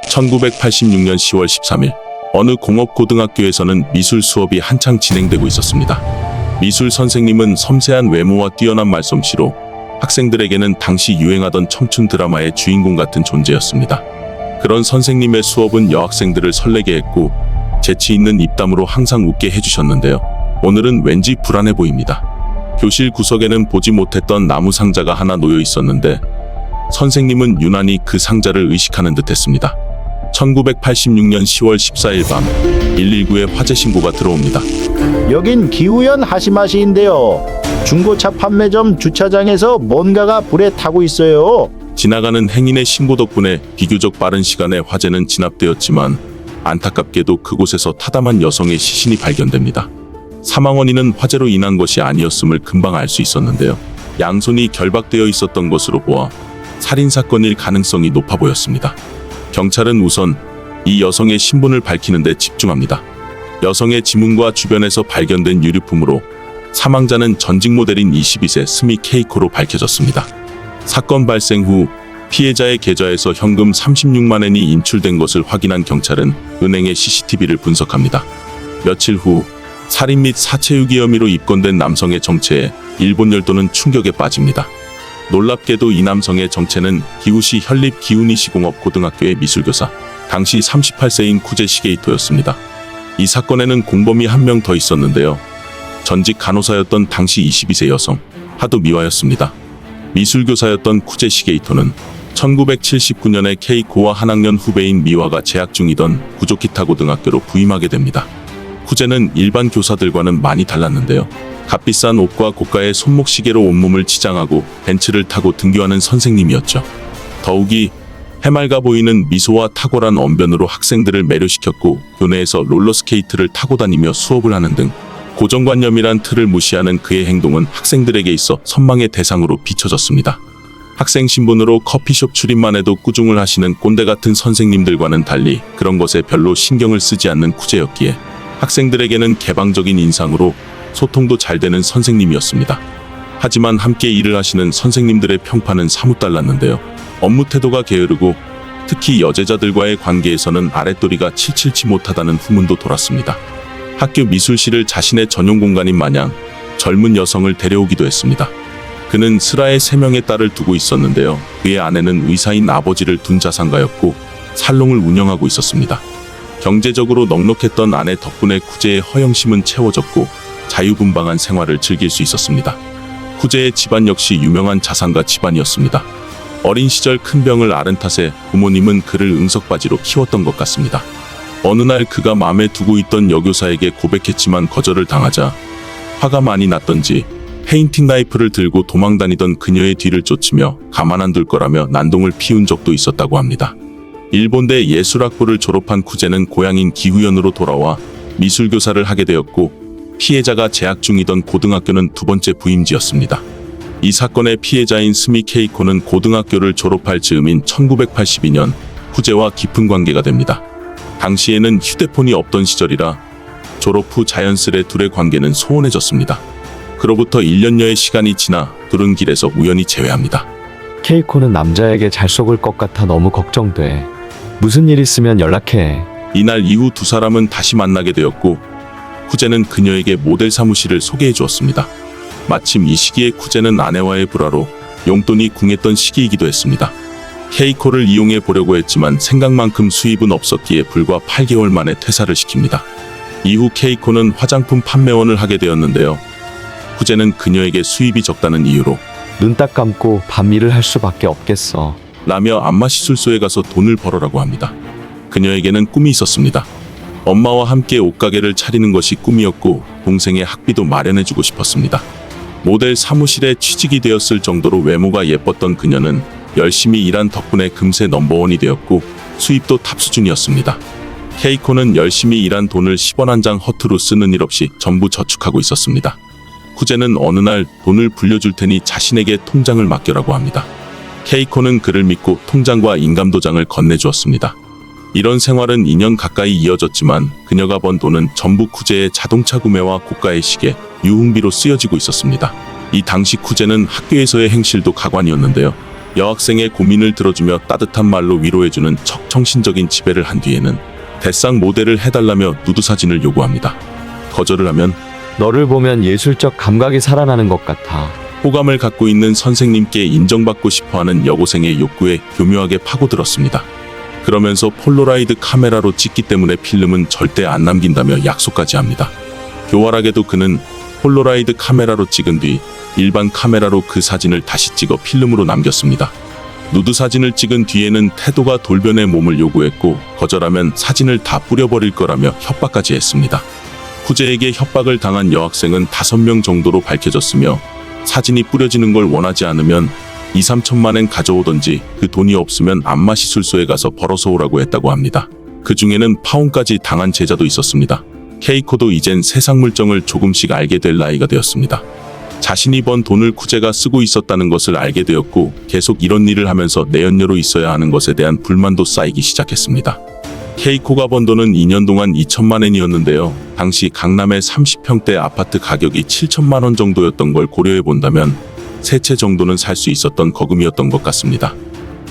1986년 10월 13일 어느 공업고등학교에서는 미술 수업이 한창 진행되고 있었습니다. 미술 선생님은 섬세한 외모와 뛰어난 말솜씨로 학생들에게는 당시 유행하던 청춘 드라마의 주인공 같은 존재였습니다. 그런 선생님의 수업은 여학생들을 설레게 했고 재치 있는 입담으로 항상 웃게 해주셨는데요. 오늘은 왠지 불안해 보입니다. 교실 구석에는 보지 못했던 나무 상자가 하나 놓여 있었는데 선생님은 유난히 그 상자를 의식하는 듯했습니다. 1986년 10월 14일 밤 119에 화재 신고가 들어옵니다. 여긴 기우현 하시마시인데요. 중고차 판매점 주차장에서 뭔가가 불에 타고 있어요. 지나가는 행인의 신고 덕분에 비교적 빠른 시간에 화재는 진압되었지만 안타깝게도 그곳에서 타담한 여성의 시신이 발견됩니다. 사망 원인은 화재로 인한 것이 아니었음을 금방 알 수 있었는데요. 양손이 결박되어 있었던 것으로 보아 살인사건일 가능성이 높아 보였습니다. 경찰은 우선 이 여성의 신분을 밝히는 데 집중합니다. 여성의 지문과 주변에서 발견된 유류품으로 사망자는 전직 모델인 22세 스미 케이코로 밝혀졌습니다. 사건 발생 후 피해자의 계좌에서 현금 36만 엔이 인출된 것을 확인한 경찰은 은행의 CCTV를 분석합니다. 며칠 후 살인 및 사체유기 혐의로 입건된 남성의 정체에 일본 열도는 충격에 빠집니다. 놀랍게도 이 남성의 정체는 기우시 현립 기우니시공업 고등학교의 미술교사, 당시 38세인 쿠제 시게이토였습니다. 이 사건에는 공범이 한 명 더 있었는데요. 전직 간호사였던 당시 22세 여성 하도 미화였습니다. 미술교사였던 쿠제 시게이토는 1979년에 케이코와 한 학년 후배인 미화가 재학 중이던 구조키타 고등학교로 부임하게 됩니다. 쿠제는 일반 교사들과는 많이 달랐는데요. 값비싼 옷과 고가의 손목시계로 온몸을 치장하고 벤츠를 타고 등교하는 선생님이었죠. 더욱이 해맑아 보이는 미소와 탁월한 언변으로 학생들을 매료시켰고 교내에서 롤러스케이트를 타고 다니며 수업을 하는 등 고정관념이란 틀을 무시하는 그의 행동은 학생들에게 있어 선망의 대상으로 비춰졌습니다. 학생 신분으로 커피숍 출입만 해도 꾸중을 하시는 꼰대 같은 선생님들과는 달리 그런 것에 별로 신경을 쓰지 않는 쿠제였기에 학생들에게는 개방적인 인상으로 소통도 잘 되는 선생님이었습니다. 하지만 함께 일을 하시는 선생님들의 평판은 사뭇 달랐는데요. 업무 태도가 게으르고 특히 여제자들과의 관계에서는 아랫도리가 칠칠치 못하다는 후문도 돌았습니다. 학교 미술실을 자신의 전용 공간인 마냥 젊은 여성을 데려오기도 했습니다. 그는 슬하에 3명의 딸을 두고 있었는데요. 그의 아내는 의사인 아버지를 둔 자산가였고 살롱을 운영하고 있었습니다. 경제적으로 넉넉했던 아내 덕분에 쿠제의 허영심은 채워졌고 자유분방한 생활을 즐길 수 있었습니다. 쿠제의 집안 역시 유명한 자산가 집안이었습니다. 어린 시절 큰 병을 앓은 탓에 부모님은 그를 응석바지로 키웠던 것 같습니다. 어느 날 그가 마음에 두고 있던 여교사에게 고백했지만 거절을 당하자 화가 많이 났던지 페인팅 나이프를 들고 도망다니던 그녀의 뒤를 쫓으며 가만 안 둘 거라며 난동을 피운 적도 있었다고 합니다. 일본대 예술학부를 졸업한 쿠제는 고향인 기후현으로 돌아와 미술교사를 하게 되었고 피해자가 재학 중이던 고등학교는 두 번째 부임지였습니다. 이 사건의 피해자인 스미 케이코는 고등학교를 졸업할 즈음인 1982년 쿠제와 깊은 관계가 됩니다. 당시에는 휴대폰이 없던 시절이라 졸업 후 자연스레 둘의 관계는 소원해졌습니다. 그로부터 1년여의 시간이 지나 둘은 길에서 우연히 재회합니다. 케이코는 남자에게 잘 속을 것 같아 너무 걱정돼. 무슨 일 있으면 연락해. 이날 이후 두 사람은 다시 만나게 되었고 쿠제는 그녀에게 모델 사무실을 소개해 주었습니다. 마침 이 시기에 쿠제는 아내와의 불화로 용돈이 궁했던 시기이기도 했습니다. 케이코를 이용해 보려고 했지만 생각만큼 수입은 없었기에 불과 8개월 만에 퇴사를 시킵니다. 이후 케이코는 화장품 판매원을 하게 되었는데요. 쿠제는 그녀에게 수입이 적다는 이유로 눈 딱 감고 밤일을 할 수밖에 없겠어. 라며 안마시술소에 가서 돈을 벌어라고 합니다. 그녀에게는 꿈이 있었습니다. 엄마와 함께 옷가게를 차리는 것이 꿈이었고 동생의 학비도 마련해주고 싶었습니다. 모델 사무실에 취직이 되었을 정도로 외모가 예뻤던 그녀는 열심히 일한 덕분에 금세 넘버원이 되었고 수입도 탑 수준이었습니다. 케이코는 열심히 일한 돈을 10원 한 장 허투루 쓰는 일 없이 전부 저축하고 있었습니다. 쿠제는 어느 날 돈을 불려줄 테니 자신에게 통장을 맡겨라고 합니다. 케이코는 그를 믿고 통장과 인감도장을 건네주었습니다. 이런 생활은 2년 가까이 이어졌지만 그녀가 번 돈은 전부 쿠제의 자동차 구매와 고가의 시계, 유흥비로 쓰여지고 있었습니다. 이 당시 쿠제는 학교에서의 행실도 가관이었는데요. 여학생의 고민을 들어주며 따뜻한 말로 위로해주는 정신적인 지배를 한 뒤에는 대상 모델을 해달라며 누드 사진을 요구합니다. 거절을 하면 너를 보면 예술적 감각이 살아나는 것 같아. 호감을 갖고 있는 선생님께 인정받고 싶어하는 여고생의 욕구에 교묘하게 파고들었습니다. 그러면서 폴로라이드 카메라로 찍기 때문에 필름은 절대 안 남긴다며 약속까지 합니다. 교활하게도 그는 폴로라이드 카메라로 찍은 뒤 일반 카메라로 그 사진을 다시 찍어 필름으로 남겼습니다. 누드 사진을 찍은 뒤에는 태도가 돌변의 몸을 요구했고 거절하면 사진을 다 뿌려버릴 거라며 협박까지 했습니다. 후재에게 협박을 당한 여학생은 5명 정도로 밝혀졌으며 사진이 뿌려지는 걸 원하지 않으면 2~3천만 엔 가져오던지 그 돈이 없으면 안마시술소에 가서 벌어서 오라고 했다고 합니다. 그 중에는 파혼까지 당한 제자도 있었습니다. 케이코도 이젠 세상 물정을 조금씩 알게 될 나이가 되었습니다. 자신이 번 돈을 쿠제가 쓰고 있었다는 것을 알게 되었고 계속 이런 일을 하면서 내연녀로 있어야 하는 것에 대한 불만도 쌓이기 시작했습니다. 케이코가 번 돈은 2년 동안 2천만 엔이었는데요. 당시 강남의 30평대 아파트 가격이 7천만 원 정도였던 걸 고려해 본다면 세 채 정도는 살 수 있었던 거금이었던 것 같습니다.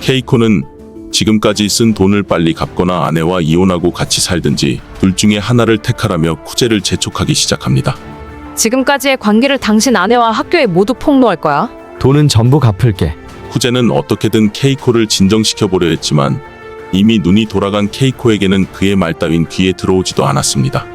케이코는 지금까지 쓴 돈을 빨리 갚거나 아내와 이혼하고 같이 살든지 둘 중에 하나를 택하라며 쿠제를 재촉하기 시작합니다. 지금까지의 관계를 당신 아내와 학교에 모두 폭로할 거야. 돈은 전부 갚을게. 쿠제는 어떻게든 케이코를 진정시켜보려 했지만 이미 눈이 돌아간 케이코에게는 그의 말 따윈 귀에 들어오지도 않았습니다.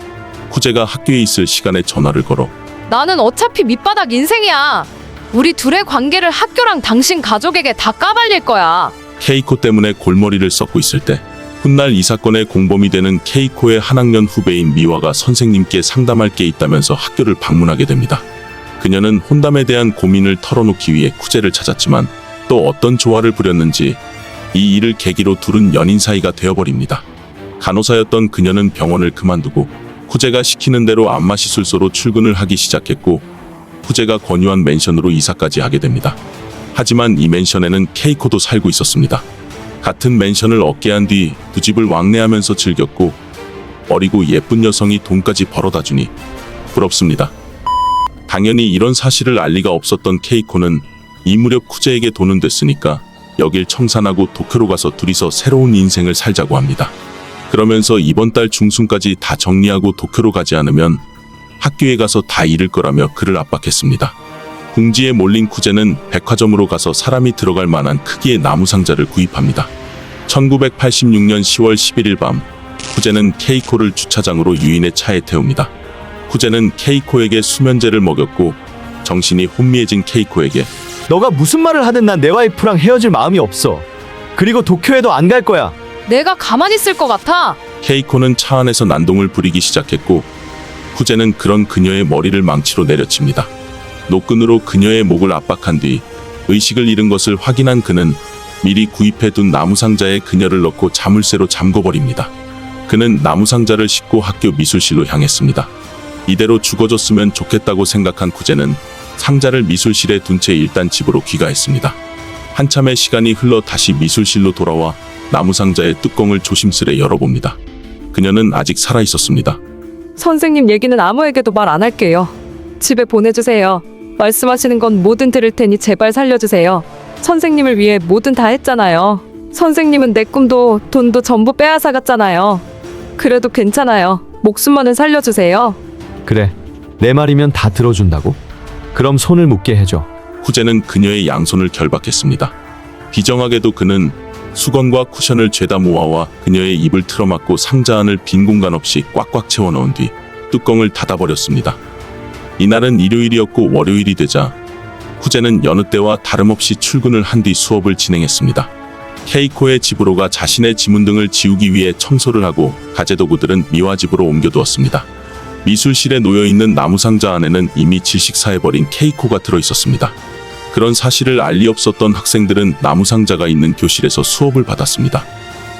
쿠제가 학교에 있을 시간에 전화를 걸어 나는 어차피 밑바닥 인생이야. 우리 둘의 관계를 학교랑 당신 가족에게 다 까발릴 거야. 케이코 때문에 골머리를 썩고 있을 때 훗날 이 사건의 공범이 되는 케이코의 한 학년 후배인 미화가 선생님께 상담할 게 있다면서 학교를 방문하게 됩니다. 그녀는 혼담에 대한 고민을 털어놓기 위해 쿠제를 찾았지만 또 어떤 조화를 부렸는지 이 일을 계기로 둘은 연인 사이가 되어버립니다. 간호사였던 그녀는 병원을 그만두고 쿠제가 시키는 대로 안마시술소로 출근을 하기 시작했고 쿠제가 권유한 맨션으로 이사까지 하게 됩니다. 하지만 이 맨션에는 케이코도 살고 있었습니다. 같은 맨션을 얻게 한 뒤 두 집을 왕래하면서 즐겼고 어리고 예쁜 여성이 돈까지 벌어다 주니 부럽습니다. 당연히 이런 사실을 알 리가 없었던 케이코는 이 무렵 쿠제에게 돈은 됐으니까 여길 청산하고 도쿄로 가서 둘이서 새로운 인생을 살자고 합니다. 그러면서 이번 달 중순까지 다 정리하고 도쿄로 가지 않으면 학교에 가서 다 잃을 거라며 그를 압박했습니다. 궁지에 몰린 쿠제는 백화점으로 가서 사람이 들어갈 만한 크기의 나무 상자를 구입합니다. 1986년 10월 11일 밤 쿠제는 케이코를 주차장으로 유인의 차에 태웁니다. 쿠제는 케이코에게 수면제를 먹였고 정신이 혼미해진 케이코에게 너가 무슨 말을 하든 난 내 와이프랑 헤어질 마음이 없어. 그리고 도쿄에도 안 갈 거야. 내가 가만히 있을 것 같아. 케이코는 차 안에서 난동을 부리기 시작했고 쿠제는 그런 그녀의 머리를 망치로 내려칩니다. 노끈으로 그녀의 목을 압박한 뒤 의식을 잃은 것을 확인한 그는 미리 구입해둔 나무상자에 그녀를 넣고 자물쇠로 잠궈버립니다. 그는 나무상자를 싣고 학교 미술실로 향했습니다. 이대로 죽어줬으면 좋겠다고 생각한 쿠제는 상자를 미술실에 둔 채 일단 집으로 귀가했습니다. 한참의 시간이 흘러 다시 미술실로 돌아와 나무상자의 뚜껑을 조심스레 열어봅니다. 그녀는 아직 살아있었습니다. 선생님 얘기는 아무에게도 말 안 할게요. 집에 보내주세요. 말씀하시는 건 뭐든 들을 테니 제발 살려주세요. 선생님을 위해 뭐든 다 했잖아요. 선생님은 내 꿈도 돈도 전부 빼앗아갔잖아요. 그래도 괜찮아요. 목숨만은 살려주세요. 그래. 내 말이면 다 들어준다고? 그럼 손을 묶게 해줘. 쿠제는 그녀의 양손을 결박했습니다. 비정하게도 그는 수건과 쿠션을 죄다 모아와 그녀의 입을 틀어막고 상자 안을 빈 공간 없이 꽉꽉 채워넣은 뒤 뚜껑을 닫아버렸습니다. 이날은 일요일이었고 월요일이 되자 쿠제는 여느 때와 다름없이 출근을 한 뒤 수업을 진행했습니다. 케이코의 집으로 가 자신의 지문 등을 지우기 위해 청소를 하고 가재도구들은 미화 집으로 옮겨두었습니다. 미술실에 놓여있는 나무상자 안에는 이미 질식사해버린 케이코가 들어있었습니다. 그런 사실을 알 리 없었던 학생들은 나무상자가 있는 교실에서 수업을 받았습니다.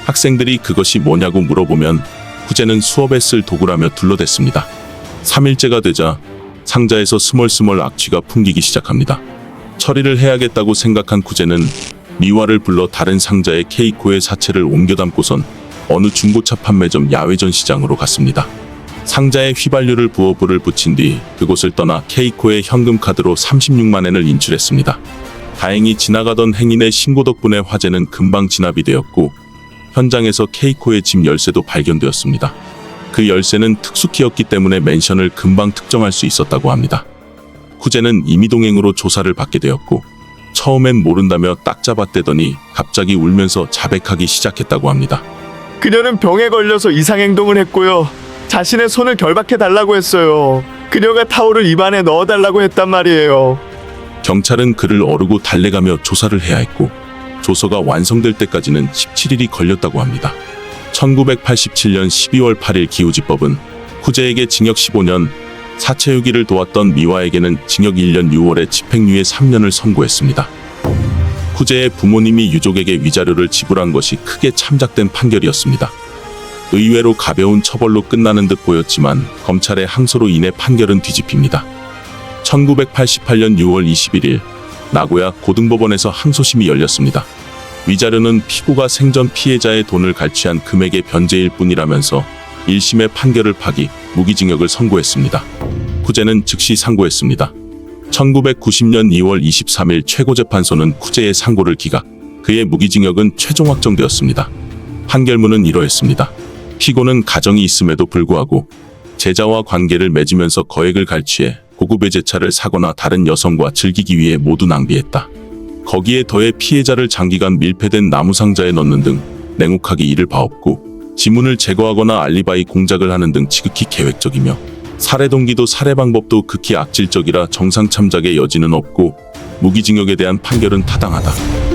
학생들이 그것이 뭐냐고 물어보면 쿠제는 수업에 쓸 도구라며 둘러댔습니다. 3일째가 되자 상자에서 스멀스멀 악취가 풍기기 시작합니다. 처리를 해야겠다고 생각한 쿠제는 미화를 불러 다른 상자에 케이코의 사체를 옮겨 담고선 어느 중고차 판매점 야외전 시장으로 갔습니다. 상자에 휘발유를 부어 불을 붙인 뒤 그곳을 떠나 케이코의 현금 카드로 36만 엔을 인출했습니다. 다행히 지나가던 행인의 신고 덕분에 화재는 금방 진압이 되었고 현장에서 케이코의 집 열쇠도 발견되었습니다. 그 열쇠는 특수키였기 때문에 맨션을 금방 특정할 수 있었다고 합니다. 후재는 임의동행으로 조사를 받게 되었고 처음엔 모른다며 딱 잡아떼더니 갑자기 울면서 자백하기 시작했다고 합니다. 그녀는 병에 걸려서 이상행동을 했고요. 자신의 손을 결박해 달라고 했어요. 그녀가 타올을 입안에 넣어달라고 했단 말이에요. 경찰은 그를 어르고 달래가며 조사를 해야 했고 조서가 완성될 때까지는 17일이 걸렸다고 합니다. 1987년 12월 8일 기우지법은 후재에게 징역 15년, 사체유기를 도왔던 미화에게는 징역 1년 6월에 집행유예 3년을 선고했습니다. 후재의 부모님이 유족에게 위자료를 지불한 것이 크게 참작된 판결이었습니다. 의외로 가벼운 처벌로 끝나는 듯 보였지만 검찰의 항소로 인해 판결은 뒤집힙니다. 1988년 6월 21일 나고야 고등법원에서 항소심이 열렸습니다. 위자료는 피고가 생전 피해자의 돈을 갈취한 금액의 변제일 뿐이라면서 1심의 판결을 파기, 무기징역을 선고했습니다. 후재는 즉시 상고했습니다. 1990년 2월 23일 최고재판소는 후재의 상고를 기각, 그의 무기징역은 최종 확정되었습니다. 판결문은 이러했습니다. 피고는 가정이 있음에도 불구하고 제자와 관계를 맺으면서 거액을 갈취해 고급 외제차를 사거나 다른 여성과 즐기기 위해 모두 낭비했다. 거기에 더해 피해자를 장기간 밀폐된 나무 상자에 넣는 등 냉혹하게 이를 봐없고 지문을 제거하거나 알리바이 공작을 하는 등 지극히 계획적이며 살해 동기도 살해 방법도 극히 악질적이라 정상 참작의 여지는 없고 무기징역에 대한 판결은 타당하다.